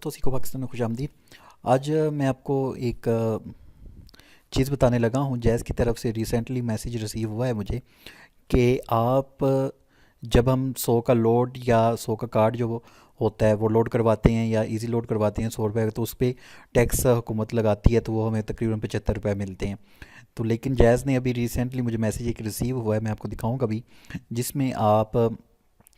तो सीखो पाकिस्तान में खुशामदीद। आज मैं आपको एक चीज़ बताने लगा हूँ। जैज़ की तरफ से रिसेंटली मैसेज रिसीव हुआ है मुझे कि आप जब हम 100 का लोड या 100 का कार्ड जो वो होता है वो लोड करवाते हैं या इजी लोड करवाते हैं 100 रुपये का, तो उस पर टैक्स हुकूमत लगाती है, तो वो हमें तकरीबन 75 रुपये मिलते हैं। तो लेकिन जैज़ ने अभी रिसेंटली मुझे मैसेज एक रिसीव हुआ है, मैं आपको दिखाऊंगा अभी, जिसमें आप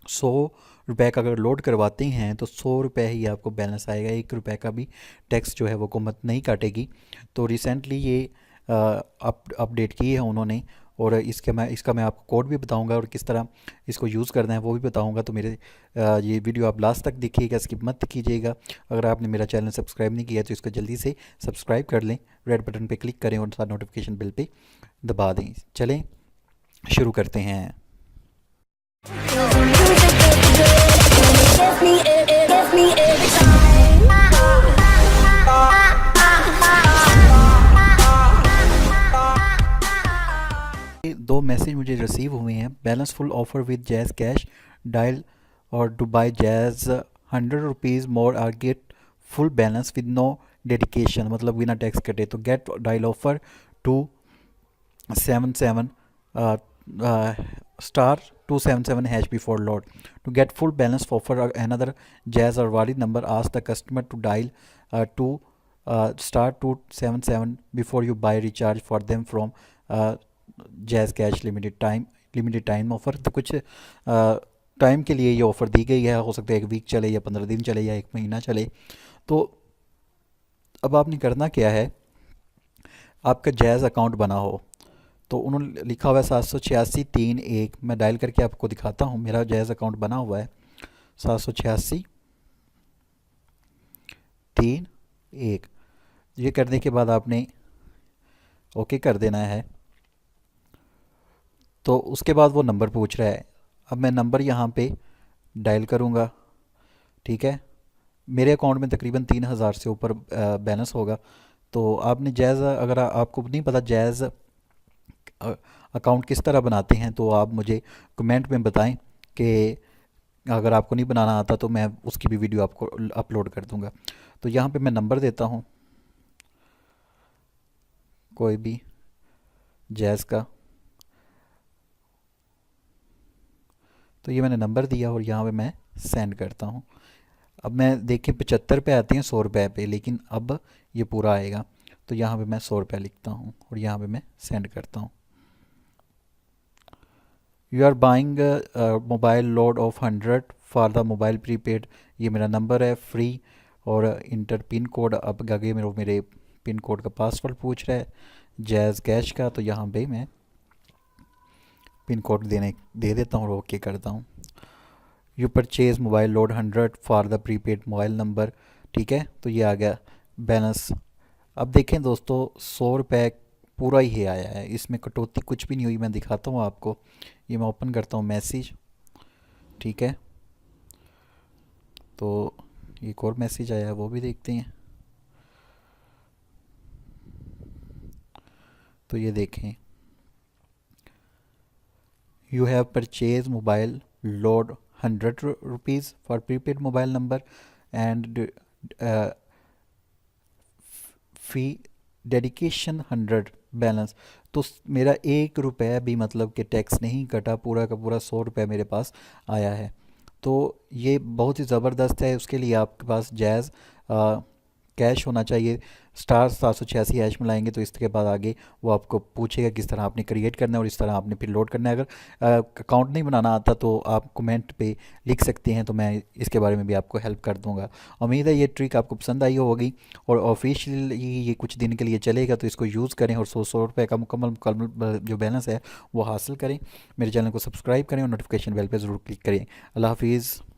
100 रुपये का अगर लोड करवाते हैं तो 100 रुपये ही आपको बैलेंस आएगा, 1 रुपये का भी टैक्स जो है वो हुकूमत नहीं काटेगी। तो रिसेंटली ये अपडेट की है उन्होंने, और इसका मैं आपको कोड भी बताऊंगा और किस तरह इसको यूज़ करना है वो भी बताऊंगा। तो मेरे ये वीडियो आप लास्ट तक देखिएगा, स्किप मत कीजिएगा। अगर आपने मेरा चैनल सब्सक्राइब नहीं किया तो इसको जल्दी से सब्सक्राइब कर लें, रेड बटन पे क्लिक करें और साथ नोटिफिकेशन बिल पे दबा दें। चलें शुरू करते हैं। दो मैसेज मुझे रिसीव हुए हैं। Balance full offer with Jazz cash dial और to buy Jazz 100 rupees more or get full balance with no dedication, मतलब बिना टैक्स कटे। तो get dial offer to 77 star 277 hash before load. To get full balance offer another Jazz or Wali number, ask the customer to dial to star 277 before you buy recharge for them from Jazz Cash limited time offer। तो कुछ time के लिए ये offer दी गई है, हो सकता है 1 वीक चले या 15 दिन चले या 1 महीना चले। तो अब आपने करना क्या है, आपका जैज़ अकाउंट बना हो तो उन्होंने लिखा हुआ है 786-31। मैं डायल करके आपको दिखाता हूँ, मेरा जैज़ अकाउंट बना हुआ है 786-31। ये करने के बाद आपने ओके कर देना है। तो उसके बाद वो नंबर पूछ रहा है, अब मैं नंबर यहाँ पे डायल करूँगा, ठीक है। मेरे अकाउंट में तकरीबन 3000 से ऊपर बैलेंस होगा। तो आपने जैज़, अगर आपको नहीं पता जैज़ अकाउंट किस तरह बनाते हैं तो आप मुझे कमेंट में बताएं कि अगर आपको नहीं बनाना आता तो मैं उसकी भी वीडियो आपको अपलोड कर दूंगा। तो यहाँ पे मैं नंबर देता हूँ कोई भी जैज़ का। तो ये मैंने नंबर दिया और यहाँ पे मैं सेंड करता हूँ। अब मैं देखें 75 पे आते हैं 100 रुपये पे, लेकिन अब ये पूरा आएगा। तो यहाँ पे मैं 100 रुपये लिखता हूँ और यहाँ पे मैं सेंड करता हूँ। You are buying mobile load of 100 for the mobile prepaid. ये मेरा नंबर है फ्री, और इंटर पिन कोड। अब आगे मेरे पिन कोड का पासवर्ड पूछ रहा है जैज़ कैश का, तो यहाँ पे मैं पिन कोड दे देता हूँ और ओके करता हूँ। You purchase mobile load 100 for the prepaid mobile number, ठीक है। तो ये आ गया बैलेंस। अब देखें दोस्तों 100 रुपये पूरा ही आया है, इसमें कटौती कुछ भी नहीं हुई। मैं दिखाता हूँ आपको, ये मैं ओपन करता हूँ मैसेज, ठीक है। तो एक और मैसेज आया है वो भी देखते हैं। तो ये देखें, you have purchase mobile load 100 rupees for prepaid mobile number and fee dedication 100 balance. तो मेरा 1 रुपये भी मतलब कि टैक्स नहीं कटा, पूरा का पूरा 100 रुपये मेरे पास आया है। तो ये बहुत ही ज़बरदस्त है। उसके लिए आपके पास जैज़ कैश होना चाहिए। स्टार 786 हैश में लाएंगे तो इसके बाद आगे वो आपको पूछेगा किस तरह आपने क्रिएट करना है और इस तरह आपने फिर लोड करना है। अगर अकाउंट नहीं बनाना आता तो आप कमेंट पे लिख सकते हैं, तो मैं इसके बारे में भी आपको हेल्प कर दूंगा। उम्मीद है ये ट्रिक आपको पसंद आई होगी और ऑफिशियली ये कुछ दिन के लिए चलेगा, तो इसको यूज़ करें और 100 रुपये का मुकम्मल जो बैलेंस है वो हासिल करें। मेरे चैनल को सब्सक्राइब करें और नोटिफिकेशन बेल पर ज़रूर क्लिक करें। अल्लाह हाफिज़।